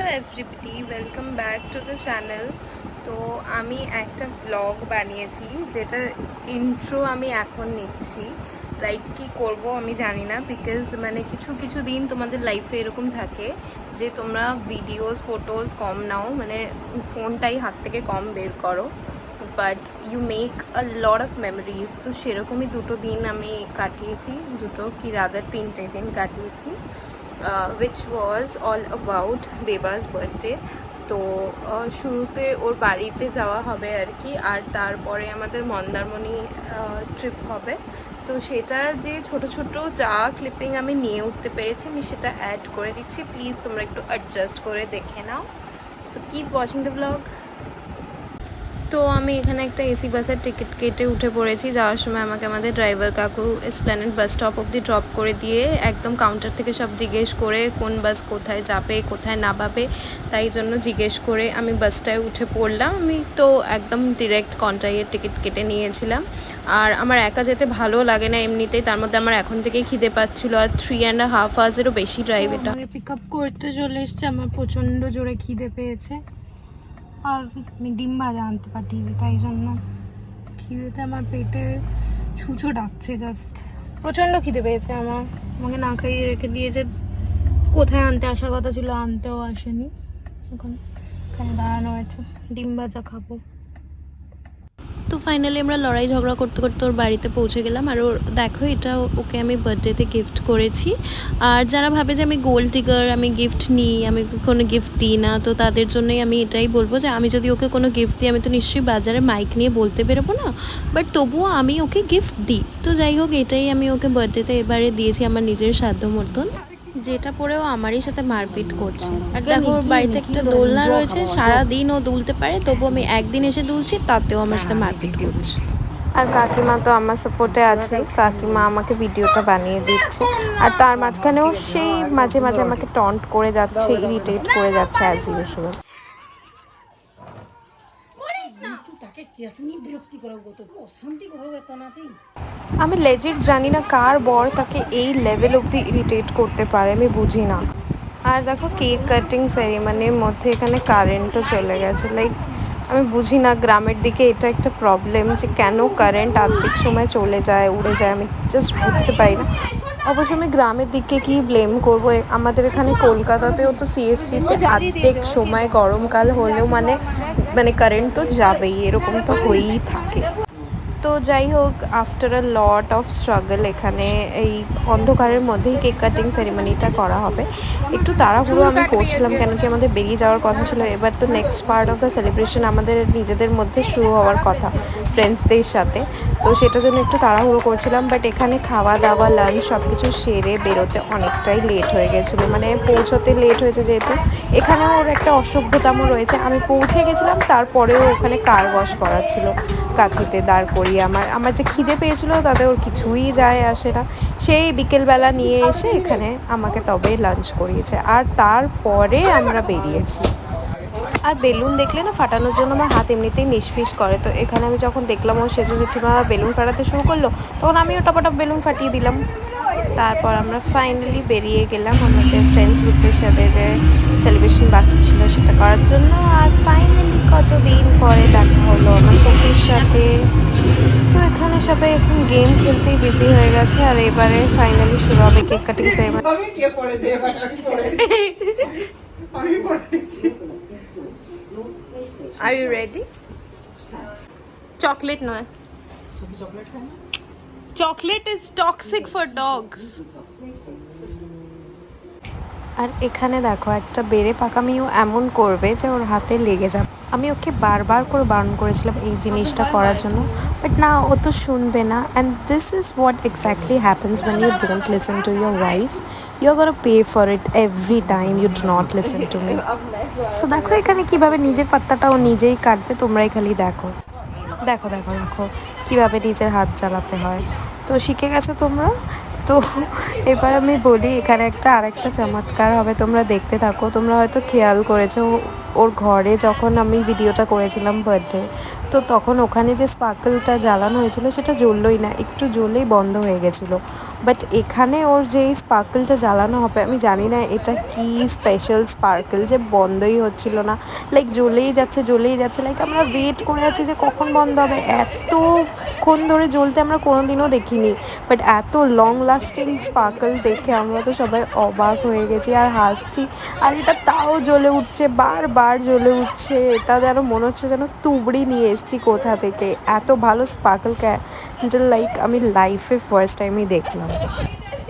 Hello everybody, welcome back to the channel. তো আমি একটা ব্লগ বানিয়েছি যেটার ইন্ট্রো আমি এখন নিচ্ছি। লাইক কি করব আমি জানি না, বিকজ মানে কিছু কিছু দিন তোমাদের লাইফে এরকম থাকে যে তোমরা ভিডিওস ফটোজ কম নাও, মানে ফোনটাই হাত থেকে কম বের করো, but you make a lot of memories. তো সেরকমই দুটো দিন আমি কাটিয়েছি, দুটো কি রাদার 3টে দিন কাটিয়েছি, which was all about বেবাস বার্থডে। তো শুরুতে ওর বাড়িতে যাওয়া হবে আর কি, আর তারপরে আমাদের মন্দারমণি ট্রিপ হবে। তো সেটার যে ছোট ছোট যা ক্লিপিং আমি নিয়ে উঠতে পেরেছি আমি সেটা অ্যাড করে দিচ্ছি। প্লিজ তোমরা একটু অ্যাডজাস্ট করে দেখে নাও। So keep watching the blog. তো আমি এখানে একটা এসি বাসের টিকিট কেটে উঠে পড়েছি। যাওয়ার সময় আমাকে আমাদের ড্রাইভার কাকু এসপ্ল্যানেড বাস স্টপ অবধি ড্রপ করে দিয়ে একদম কাউন্টার থেকে সব জিজ্ঞেস করে কোন বাস কোথায় যাবে কোথায় নামাবে, তাই জন্য জিজ্ঞেস করে আমি বাসটায় উঠে পড়লাম। আমি তো একদম ডিরেক্ট কন্টাইয়ের টিকিট কেটে নিয়েছিলাম। আর আমার একা যেতে ভালো লাগে না এমনিতেই, তার মধ্যে আমার এখন থেকেই খিদে পাচ্ছিলো, আর 3.5 আওয়ার্সেরও বেশি ড্রাইভ এটা। পিক আপ করতে চলে এসছে, আমার প্রচণ্ড জোরে খিদে পেয়েছে আর আমি ডিম ভাজা আনতে পাঠিয়েছি, তাই জন্য খিদেতে আমার পেটে ছুঁচো ডাকছে। জাস্ট প্রচণ্ড খিদে পেয়েছে আমার, আমাকে না খাইয়ে রেখে দিয়েছে। কোথায় আনতে আসার কথা ছিল আনতেও আসেনি, এখন এখানে দাঁড়ানো হয়েছে, ডিম ভাজা খাবো। তো ফাইনালি আমরা লড়াই ঝগড়া করতে করতে ওর বাড়িতে পৌঁছে গেলাম। আর ওর দেখো এটা ওকে আমি বার্থডেতে গিফট করেছি। আর যারা ভাবে যে আমি গোল্ড ডিগার, আমি গিফট নিই, আমি কোনো গিফট দিই না, তো তাদের জন্যই আমি এটাই বলবো যে আমি যদি ওকে কোনো গিফট দিই আমি তো নিশ্চয়ই বাজারে মাইক নিয়ে বলতে বেরোবো না, বাট তবুও আমি ওকে গিফট দিই। তো যাই হোক, এটাই আমি ওকে বার্থডেতে এবারে দিয়েছি আমার নিজের সাধ্য মতন, যেটা পরেও আমারই সাথে মারপিট করছে। আর দেখো ওর বাড়িতে একটা দোলনা রয়েছে, সারাদিন ও দুলতে পারে, তবু আমি একদিন এসে দুলছি তাতেও আমার সাথে মারপিট করছে। আর কাকিমা তো আমার সাপোর্টে আছে, কাকিমা আমাকে ভিডিওটা বানিয়ে দিচ্ছে। আর তার মাঝখানেও সেই মাঝে মাঝে আমাকে টন্ট করে যাচ্ছে, ইরিটেট করে যাচ্ছে অ্যাজ ইউজুয়াল। আমি লেজিট জানি না কার বর তাকে এই লেভেল অবধি ইরিটেট করতে পারে, আমি বুঝি না। আর দেখো কেক কাটিং সেরিমনির মধ্যে এখানে কারেন্টও চলে গেছে। লাইক আমি বুঝি না, গ্রামের দিকে এটা একটা প্রবলেম যে কেন কারেন্ট আর্ধেক সময় চলে যায়, উড়ে যায়, আমি জাস্ট বুঝতে পারি না। অবশ্য আমি গ্রামের দিকে কি ব্লেম করবো, আমাদের এখানে কলকাতাতেও তো সিএসসিতে আর্ধেক সময় গরমকাল হলেও মানে কারেন্ট তো যাবেই, এরকম তো হয়েই থাকে। তো যাই হোক, after a lot of struggle এখানে এই অন্ধকারের মধ্যেই কেক কাটিং সেরিমনিটা করা হবে। একটু তাড়াহুড়ো আমি করছিলাম, কেন কি আমাদের বেরিয়ে যাওয়ার কথা ছিল। এবার তো next part of the celebration আমাদের নিজেদের মধ্যে শুরু হওয়ার কথা ফ্রেন্ডসদের সাথে, তো সেটার জন্য একটু তাড়াহুড়ো করছিলাম। বাট এখানে খাওয়া দাওয়া লাঞ্চ সব কিছু সেরে বেরোতে অনেকটাই লেট হয়ে গেছিলো, মানে পৌঁছতে লেট হয়েছে যেহেতু। এখানেও ওর একটা অসভ্যতামও রয়েছে, আমি পৌঁছে গেছিলাম তারপরেও ওখানে কার ওয়াশ করাচ্ছিল কাঁথিতে দাঁড় করিয়ে। আমার যে খিদে পেয়েছিল তাতে ওর কিছুই যায় আসে না। সেই বিকেলবেলা নিয়ে এসে এখানে আমাকে তবে লাঞ্চ করিয়েছে, আর তারপরে আমরা বেরিয়েছি। আর বেলুন দেখলে না ফাটানোর জন্য আমার হাত এমনিতেই নিষ্ফিস করে, তো এখানে আমি যখন দেখলাম ও সেজো জেঠিমা বেলুন ফাটাতে শুরু করলো, তখন আমিও টপাটপ বেলুন ফাটিয়ে দিলাম। তারপর আমরা ফাইনালি বেরিয়ে গেলাম আমাদের ফ্রেন্ডস গ্রুপের সাথে, যে সেলিব্রেশন বাকি ছিল সেটা করার জন্য। আর ফাইনালি কতদিন পরে দেখা হলো আমার সোফির সাথে। তো এখানে সবাই এখন গেম খেলতেই বিজি হয়ে গেছে, আর এবারে ফাইনালি শুরু হবে cake cutting ceremony. Are you ready? Chocolate নয়, chocolate is toxic for dogs. আর এখানে দেখো একটা বেড়ে পাকামিও এমন করবে যে ওর হাতে লেগে যাবে। আমি ওকে বারবার করে বারণ করেছিলাম এই জিনিসটা করার জন্য, বাট না, ও তো শুনবে না। And this is what exactly happens when you don't listen to your wife. You are gonna pay for it every time you do not listen to me. So দেখো এখানে কীভাবে নিজের পাত্তাটা ও নিজেই কাটবে, তোমরাই খালি দেখো। দেখো দেখো দেখো কীভাবে নিজের হাত চালাতে হয়, তো শিখে গেছো তোমরা। তো এবার আমি বলি, এখানে আরেকটা চমৎকার হবে, তোমরা দেখতে থাকো। তোমরা হয়তো খেয়াল করেছো ওর ঘরে যখন আমি ভিডিওটা করেছিলাম বার্থডে, তো তখন ওখানে যে স্পার্কলটা জ্বালানো হয়েছিল সেটা জ্বললোই না, একটু জ্বলেই বন্ধ হয়ে গেছিলো। বাট এখানে ওর যেই স্পার্কলটা জ্বালানো হবে, আমি জানি না এটা কি স্পেশাল স্পার্কল যে বন্ধই হচ্ছিল না, লাইক জ্বলেই যাচ্ছে, লাইক আমরা ওয়েট করে আছি যে কখন বন্ধ হবে। এতক্ষণ ধরে জ্বলতে আমরা কোনোদিনও দেখিনি, বাট এত লং লাস্টিং স্পার্কল দেখে আমরা তো সবাই অবাক হয়ে গেছি আর হাসছি। আর এটা তাও জ্বলে উঠছে, বারবার জ্বলে উঠছে, এটা যেন মনে হচ্ছে যেন তুবড়ি নিয়ে এসেছি কোথা থেকে। এত ভালো স্পার্কল ক্যান্ডেল লাইক আমি লাইফে ফার্স্ট টাইমই দেখলাম।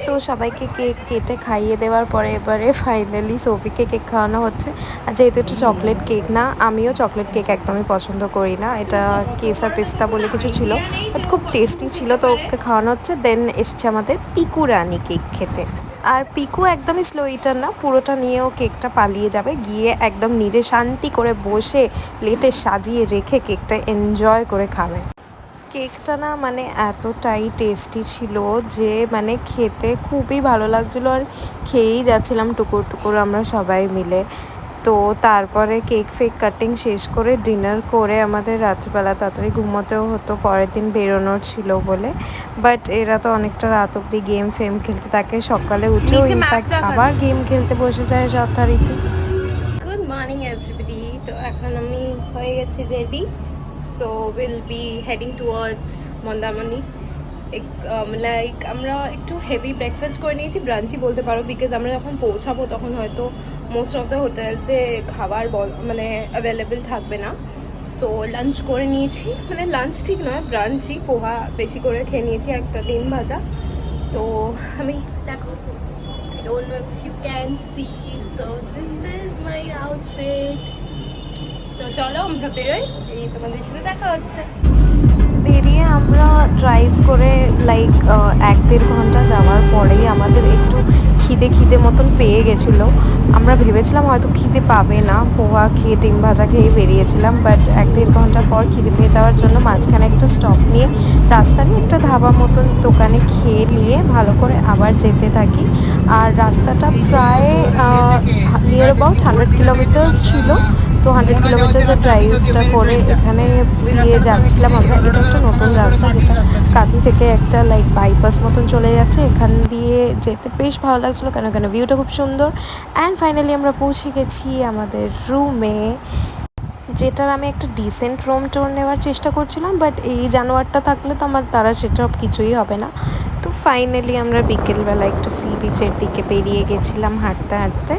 তো সবাইকে কেক কেটে খাইয়ে দেওয়ার পরে এবারে ফাইনালি সোফিকে কেক খাওয়ানো হচ্ছে। আর যেহেতু এটা চকলেট কেক না, আমিও চকলেট কেক একদমই পছন্দ করি না, এটা কেসার পেস্তা বলে কিছু ছিল, বাট খুব টেস্টি ছিল, তো ওকে খাওয়ানো হচ্ছে। দেন এসছে আমাদের পিকু রানি কেক খেতে। আর পিকু একদমই স্লো ইটার না, পুরোটা নিয়েও কেকটা পালিয়ে যাবে, গিয়ে একদম নিজে শান্তি করে বসে প্লেটে সাজিয়ে রেখে কেকটা এনজয় করে খাবে। কেকটা না মানে এতটাই টেস্টি ছিল যে মানে খেতে খুবই ভালো লাগছিলো, আর খেয়েই যাচ্ছিলাম টুকুর টুকুর আমরা সবাই মিলে। তো তারপরে কেক ফেক কাটিং শেষ করে ডিনার করে আমাদের রাত্রিবেলা তাড়াতাড়ি ঘুমোতেও হতো, পরের দিন বেরোনোর ছিল বলে। বাট এরা তো অনেকটা রাত অবধি গেম ফেম খেলতে থাকে, সকালে উঠেও ইনফ্যাক্ট আবার গেম খেলতে বসে যায় যথারীতি। Good morning everybody. তো এখন আমি হয়ে গেছি ready, so will be heading towards Mandarmani. Like আমরা একটু হেভি ব্রেকফাস্ট করে নিয়েছি, ব্রাঞ্চই বলতে পারো, বিকজ আমরা যখন পৌঁছাবো তখন হয়তো মোস্ট অফ দ্য হোটেলসে খাবার মানে অ্যাভেলেবেল থাকবে না। সো লাঞ্চ করে নিয়েছি, মানে লাঞ্চ ঠিক নয়, ব্রাঞ্চই, পোহা বেশি করে খেয়ে নিয়েছি, একটা ডিম ভাজা। তো আমি দেখো, I don't know if you can see, so this is my outfit. তো চলো আমরা বেরোই, এই তোমাদের সাথে দেখা হচ্ছে। বেরিয়ে আমরা ড্রাইভ করে লাইক 1-1.5 ঘন্টা যাওয়ার পরেই আমাদের একটু খিদে মতন পেয়ে গেছিলো। আমরা ভেবেছিলাম হয়তো খিদে পাবে না, পোহা খেয়ে ডিম ভাজা খেয়ে বেরিয়েছিলাম, বাট 1-1.5 ঘন্টা পর খিদে পেয়ে যাওয়ার জন্য মাঝখানে একটা স্টপ নিয়ে রাস্তা নিয়ে একটা ধাবা মতন দোকানে খেয়ে নিয়ে ভালো করে আবার যেতে থাকি। আর রাস্তাটা প্রায় নিয়ার অ্যাবাউট 100 কিলোমিটার্স ছিল। তো 100 কিলোমিটার্সের ড্রাইভটা করে এখানে দিয়ে যাচ্ছিলাম আমরা। এটা একটা নতুন রাস্তা যেটা কাঁথি থেকে একটা লাইক বাইপাস মতন চলে যাচ্ছে, এখান দিয়ে যেতে বেশ ভালো লাগছিলো, কেন কেন ভিউটা খুব সুন্দর। অ্যান্ড ফাইনালি আমরা পৌঁছে গেছি আমাদের রুমে, যেটার আমি একটা ডিসেন্ট রুম টুর নেওয়ার চেষ্টা করছিলাম, বাট এই জানোয়ারটা থাকলে তো আমার দ্বারা সেসব কিছুই হবে না। তো ফাইনালি আমরা বিকেলবেলা একটু সি বিচের দিকে বেরিয়ে গেছিলাম হাঁটতে হাঁটতে।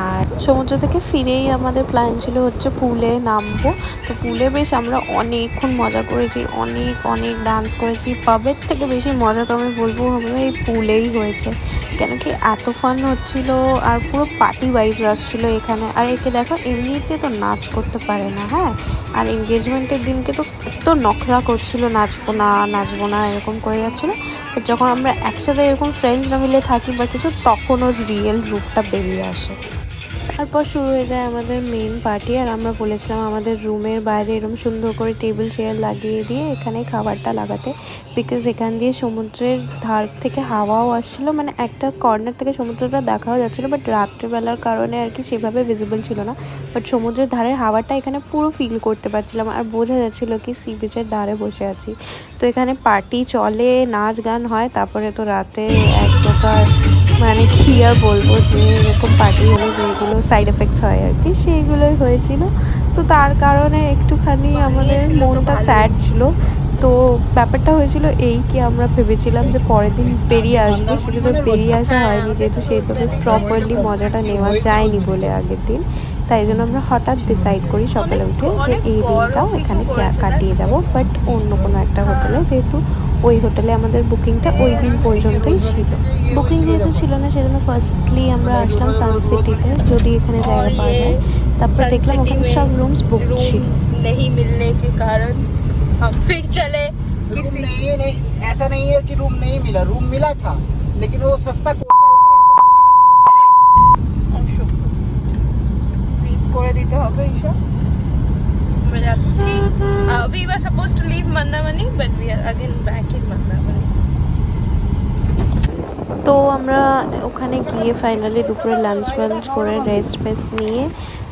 আর সমুদ্র থেকে ফিরেই আমাদের প্ল্যান ছিল হচ্ছে পুলে নামবো। তো পুলে বেশ আমরা অনেকক্ষণ মজা করেছি, অনেক ডান্স করেছি। পাবের থেকে বেশি মজা তো আমি বলবো আমরা এই পুলেই হয়েছে, কেন কি এত ফান হচ্ছিলো আর পুরো পার্টি ভাইবস আসছিলো এখানে। আর একে দেখো এমনিতে তো নাচ করতে পারে না, হ্যাঁ, আর এনগেজমেন্টের দিনকে তো এত নখরা করছিল, নাচবো না এরকম করে যাচ্ছিলো। বাট যখন আমরা একসাথে এরকম ফ্রেন্ডসরা মিলে থাকি বা কিছু, তখন ওর রিয়েল রূপটা বেরিয়ে আসে। তারপর শুরু হয়ে যায় আমাদের মেন পার্টি। আর আমরা বলেছিলাম আমাদের রুমের বাইরে এরকম সুন্দর করে টেবিল চেয়ার লাগিয়ে দিয়ে এখানে খাবারটা লাগাতে, বিকজ এখান দিয়ে সমুদ্রের ধার থেকে হাওয়াও আসছিলো, মানে একটা কর্নার থেকে সমুদ্রটা দেখাও যাচ্ছিলো, বাট রাত্রেবেলার কারণে আর কি সেভাবে ভিজিবল ছিল না। বাট সমুদ্রের ধারের হাওয়াটা এখানে পুরো ফিল করতে পারছিলাম, আর বোঝা যাচ্ছিলো কি সি বিচের ধারে বসে আছি। তো এখানে পার্টি চলে, নাচ গান হয়, তারপরে তো রাতে এক প্রকার মানে কি আর বলবো, যে এরকম পার্টি হলে যেগুলো সাইড এফেক্টস হয় আর কি, সেইগুলোই হয়েছিল। তো তার কারণে একটুখানি আমাদের মনটা স্যাড ছিল। তো ব্যাপারটা হয়েছিল এই কি, আমরা ভেবেছিলাম যে পরের দিন বেরিয়ে আসবো, সেটা বেরিয়ে আসা হয়নি, যেহেতু সেইভাবে প্রপারলি মজাটা নেওয়া যায়নি বলে আগের দিন। তাই জন্য আমরা হঠাৎ ডিসাইড করি সকালে উঠে যে এই দিনটাও এখানে কাটিয়ে যাব, বাট অন্য কোনো একটা হোটেলে, যেহেতু ওই হোটেলে আমাদের বুকিংটা ওই দিন পর্যন্তই ছিল। বুকিং যেহেতু ছিল না, সেজন্য ফার্স্টলি আমরা আসলাম সানসিটিতে, যদি এখানে জায়গা পাওয়া যায়। তারপর দেখলাম ওখানে সব রুমস বুক ছিল। नहीं मिलने के कारण हम फिर चले किसी नहीं, ऐसा नहीं है कि रूम नहीं मिला, रूम मिला था, लेकिन वो सस्ता করে দিতে হবে এইসব। আমরা যাচ্ছি, we were supposed to leave Mandamani but we are again back in Mandamani. তো আমরা ওখানে গিয়ে ফাইনালি দুপুরে লাঞ্চ করে রেস্ট ফেস্ট নিয়ে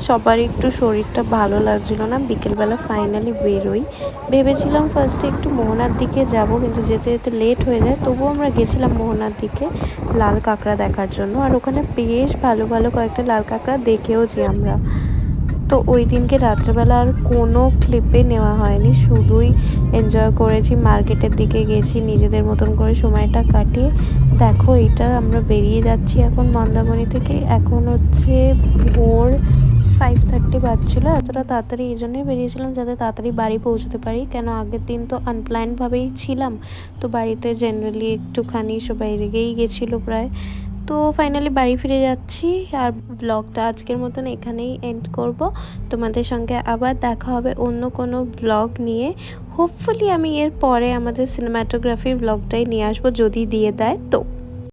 সবার একটু শরীরটা ভালো লাগছিল না, বিকেলবেলা ফাইনালি বেরোই। ভেবেছিলাম ফার্স্টে একটু মোহনার দিকে যাব, কিন্তু যেতে যেতে লেট হয়ে যায়, তবুও আমরা গেছিলাম মোহনার দিকে লাল কাঁকড়া দেখার জন্য। আর ওখানে বেশ ভালো ভালো কয়েকটা লাল কাঁকড়া দেখেওছি আমরা। তো ওই দিনকে রাত্রেবেলা আর কোনো ক্লিপে নেওয়া হয়নি, শুধুই এনজয় করেছি, মার্কেটের দিকে গেছি নিজেদের মতন করে সময়টা কাটিয়ে। দেখো এটা আমরা বেরিয়ে যাচ্ছি এখন মন্দারমণি থেকে। এখন হচ্ছে ভোর 5:30 বাজছিলো। এতটা তাড়াতাড়ি এই জন্যই বেরিয়েছিলাম যাতে তাড়াতাড়ি বাড়ি পৌঁছতে পারি, কেন আগের দিন তো আনপ্ল্যানভাবেই ছিলাম, তো বাড়িতে জেনারেলি একটুখানি সবাই রেগেই গেছিলো প্রায়। তো ফাইনালি বাড়ি ফিরে যাচ্ছি, আর ব্লগটা আজকের মতন এখানেই এন্ড করব। তোমাদের সঙ্গে আবার দেখা হবে অন্য কোনো ব্লগ নিয়ে। হোপফুলি আমি এর পরে আমাদের সিনেমাটোগ্রাফির ব্লগটাই নিয়ে আসবো, যদি দিয়ে দেয় তো।